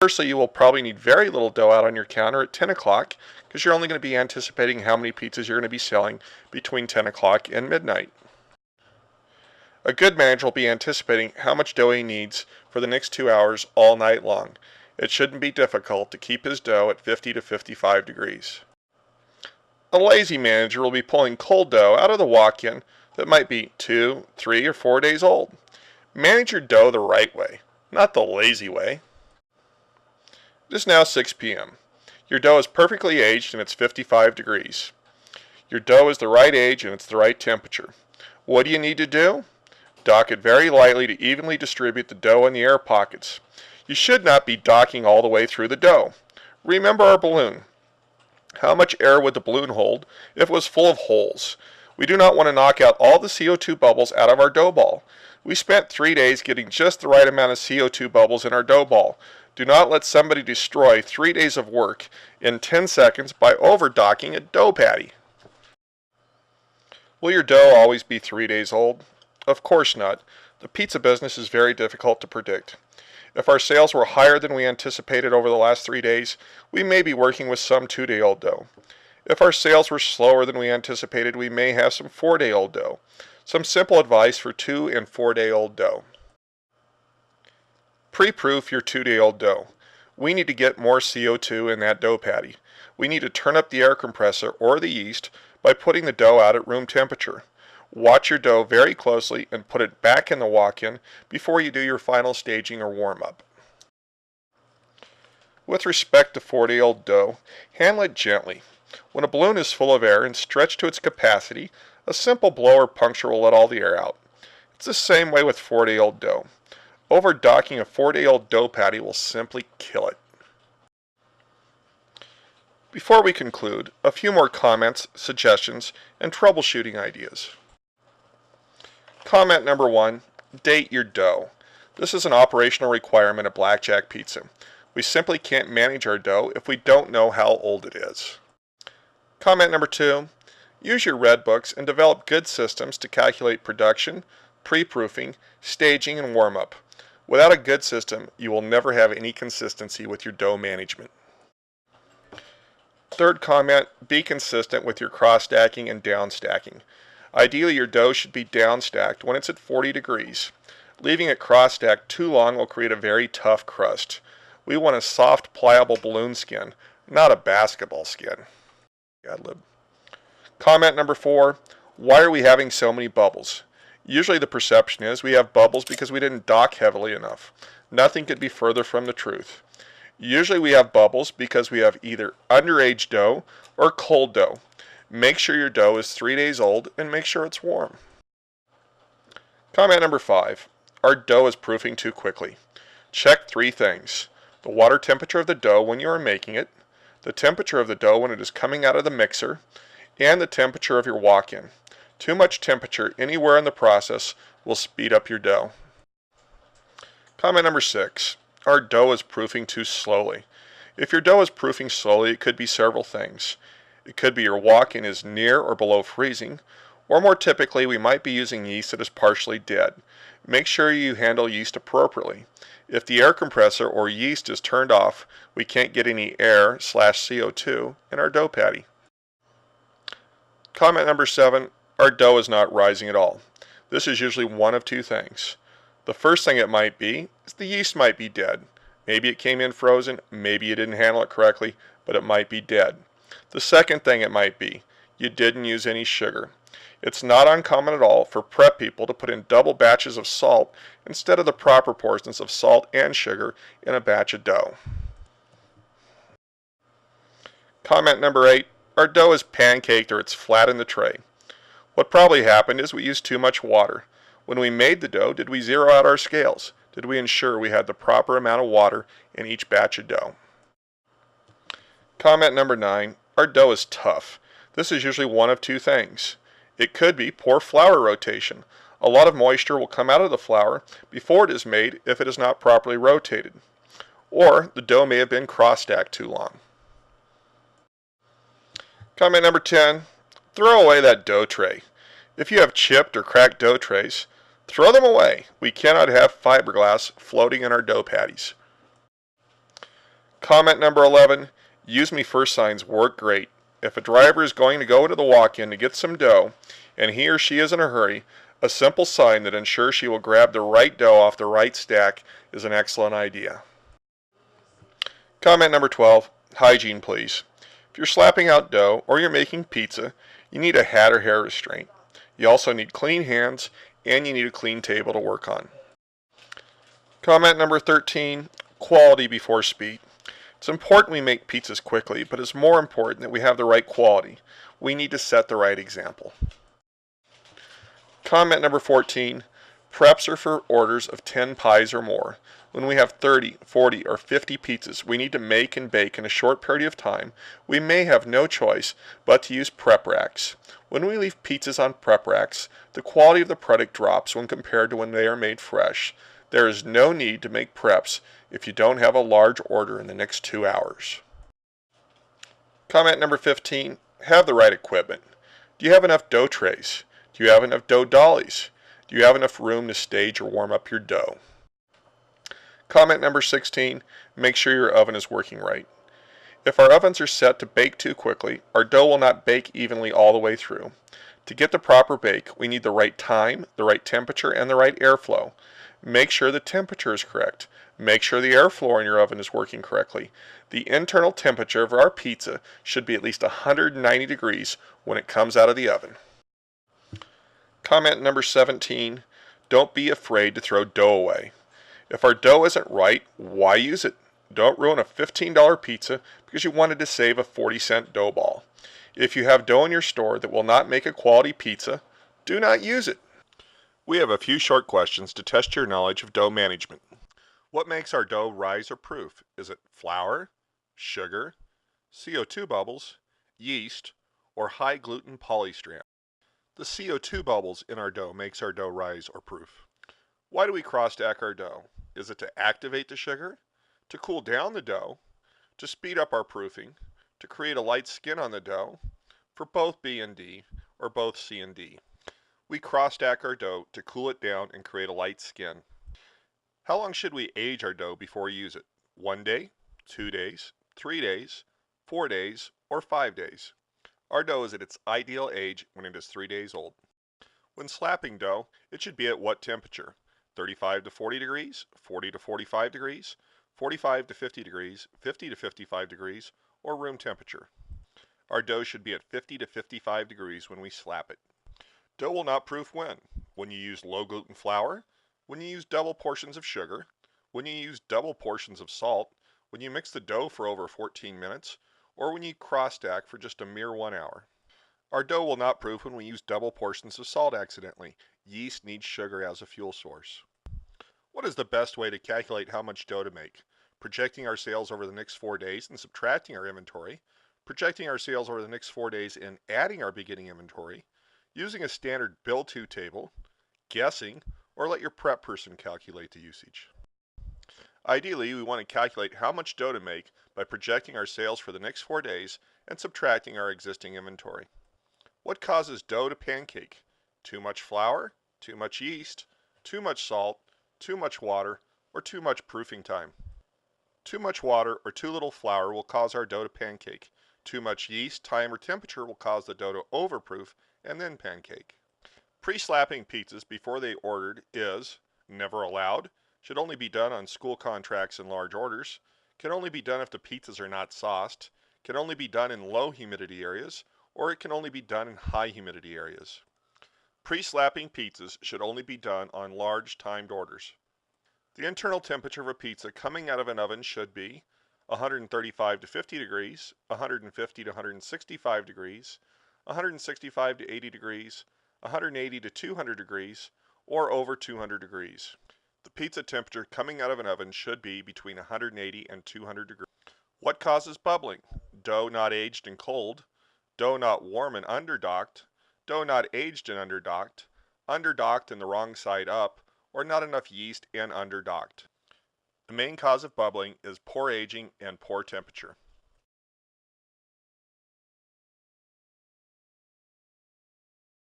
Firstly, you will probably need very little dough out on your counter at 10 o'clock because you're only going to be anticipating how many pizzas you're going to be selling between 10 o'clock and midnight. A good manager will be anticipating how much dough he needs for the next 2 hours all night long. It shouldn't be difficult to keep his dough at 50 to 55 degrees. A lazy manager will be pulling cold dough out of the walk-in that might be 2, 3, or 4 days old. Manage your dough the right way, not the lazy way. It is now 6 p.m. Your dough is perfectly aged and it's 55 degrees. Your dough is the right age and it's the right temperature. What do you need to do? Dock it very lightly to evenly distribute the dough in the air pockets. You should not be docking all the way through the dough. Remember our balloon. How much air would the balloon hold if it was full of holes? We do not want to knock out all the CO2 bubbles out of our dough ball. We spent 3 days getting just the right amount of CO2 bubbles in our dough ball. Do not let somebody destroy 3 days of work in 10 seconds by over-docking a dough patty. Will your dough always be 3 days old? Of course not. The pizza business is very difficult to predict. If our sales were higher than we anticipated over the last 3 days, we may be working with some 2-day-old dough. If our sales were slower than we anticipated, we may have some 4-day-old dough. Some simple advice for 2- and 4-day-old dough. Pre-proof your 2-day-old dough. We need to get more CO2 in that dough patty. We need to turn up the air compressor or the yeast by putting the dough out at room temperature. Watch your dough very closely and put it back in the walk-in before you do your final staging or warm-up. With respect to 4-day-old dough, handle it gently. When a balloon is full of air and stretched to its capacity, a simple blow or puncture will let all the air out. It's the same way with 4-day-old dough. Over-docking a 4-day-old dough patty will simply kill it. Before we conclude, a few more comments, suggestions, and troubleshooting ideas. Comment number 1, date your dough. This is an operational requirement at Blackjack Pizza. We simply can't manage our dough if we don't know how old it is. Comment number 2, use your red books and develop good systems to calculate production, pre-proofing, staging, and warm-up. Without a good system, you will never have any consistency with your dough management. Third comment, be consistent with your cross-stacking and down-stacking. Ideally, your dough should be down-stacked when it's at 40 degrees. Leaving it cross-stacked too long will create a very tough crust. We want a soft, pliable balloon skin, not a basketball skin. Ad-lib. Comment number 4, why are we having so many bubbles? Usually the perception is we have bubbles because we didn't dock heavily enough. Nothing could be further from the truth. Usually we have bubbles because we have either underage dough or cold dough. Make sure your dough is 3 days old and make sure it's warm. Comment number 5, our dough is proofing too quickly. Check 3 things. The water temperature of the dough when you are making it, the temperature of the dough when it is coming out of the mixer, and the temperature of your walk-in. Too much temperature anywhere in the process will speed up your dough. Comment number 6. Our dough is proofing too slowly. If your dough is proofing slowly, it could be several things. It could be your walk-in is near or below freezing, or more typically, we might be using yeast that is partially dead. Make sure you handle yeast appropriately. If the air compressor or yeast is turned off, we can't get any air/CO2 in our dough patty. Comment number 7. Our dough is not rising at all. This is usually one of 2 things. The first thing it might be is the yeast might be dead. Maybe it came in frozen, maybe you didn't handle it correctly, but it might be dead. The second thing it might be, you didn't use any sugar. It's not uncommon at all for prep people to put in double batches of salt instead of the proper portions of salt and sugar in a batch of dough. Comment number 8, our dough is pancaked or it's flat in the tray. What probably happened is we used too much water. When we made the dough, did we zero out our scales? Did we ensure we had the proper amount of water in each batch of dough? Comment number 9, our dough is tough. This is usually one of 2 things. It could be poor flour rotation. A lot of moisture will come out of the flour before it is made if it is not properly rotated. Or the dough may have been cross-stacked too long. Comment number 10, throw away that dough tray. If you have chipped or cracked dough trays, throw them away. We cannot have fiberglass floating in our dough patties. Comment number 11, use me first signs work great. If a driver is going to go to the walk-in to get some dough, and he or she is in a hurry, a simple sign that ensures she will grab the right dough off the right stack is an excellent idea. Comment number 12, hygiene please. If you're slapping out dough or you're making pizza, you need a hat or hair restraint. You also need clean hands and you need a clean table to work on. Comment number 13, quality before speed. It's important we make pizzas quickly, but it's more important that we have the right quality. We need to set the right example. Comment number 14, preps are for orders of 10 pies or more. When we have 30, 40, or 50 pizzas we need to make and bake in a short period of time, we may have no choice but to use prep racks. When we leave pizzas on prep racks, the quality of the product drops when compared to when they are made fresh. There is no need to make preps if you don't have a large order in the next 2 hours. Comment number 15, have the right equipment. Do you have enough dough trays? Do you have enough dough dollies? Do you have enough room to stage or warm up your dough? Comment number 16, make sure your oven is working right. If our ovens are set to bake too quickly, our dough will not bake evenly all the way through. To get the proper bake, we need the right time, the right temperature, and the right airflow. Make sure the temperature is correct. Make sure the airflow in your oven is working correctly. The internal temperature of our pizza should be at least 190 degrees when it comes out of the oven. Comment number 17, don't be afraid to throw dough away. If our dough isn't right, why use it? Don't ruin a $15 pizza because you wanted to save a 40-cent dough ball. If you have dough in your store that will not make a quality pizza, do not use it. We have a few short questions to test your knowledge of dough management. What makes our dough rise or proof? Is it flour, sugar, CO2 bubbles, yeast, or high gluten polystrand? The CO2 bubbles in our dough makes our dough rise or proof. Why do we cross-stack our dough? Is it to activate the sugar, to cool down the dough, to speed up our proofing, to create a light skin on the dough, for both B and D, or both C and D? We cross-stack our dough to cool it down and create a light skin. How long should we age our dough before we use it? 1 day, 2 days, 3 days, 4 days, or 5 days? Our dough is at its ideal age when it is 3 days old. When slapping dough, it should be at what temperature? 35 to 40 degrees, 40 to 45 degrees, 45 to 50 degrees, 50 to 55 degrees, or room temperature. Our dough should be at 50 to 55 degrees when we slap it. Dough will not proof when? When you use low gluten flour, when you use double portions of sugar, when you use double portions of salt, when you mix the dough for over 14 minutes, or when you cross-stack for just a mere 1 hour. Our dough will not proof when we use double portions of salt accidentally. Yeast needs sugar as a fuel source. What is the best way to calculate how much dough to make? Projecting our sales over the next 4 days and subtracting our inventory, projecting our sales over the next 4 days and adding our beginning inventory, using a standard bill-to table, guessing, or let your prep person calculate the usage. Ideally, we want to calculate how much dough to make by projecting our sales for the next 4 days and subtracting our existing inventory. What causes dough to pancake? Too much flour, too much yeast, too much salt, too much water, or too much proofing time? Too much water or too little flour will cause our dough to pancake. Too much yeast, time, or temperature will cause the dough to overproof and then pancake. Pre-slapping pizzas before they ordered is never allowed, should only be done on school contracts and large orders, can only be done if the pizzas are not sauced, can only be done in low humidity areas, or it can only be done in high humidity areas. Pre-slapping pizzas should only be done on large timed orders. The internal temperature of a pizza coming out of an oven should be 135 to 50 degrees, 150 to 165 degrees, 165 to 80 degrees, 180 to 200 degrees, or over 200 degrees. The pizza temperature coming out of an oven should be between 180 and 200 degrees. What causes bubbling? Dough not aged and cold, dough not warm and underdocked, dough not aged and underdocked and the wrong side up, or not enough yeast and underdocked. The main cause of bubbling is poor aging and poor temperature.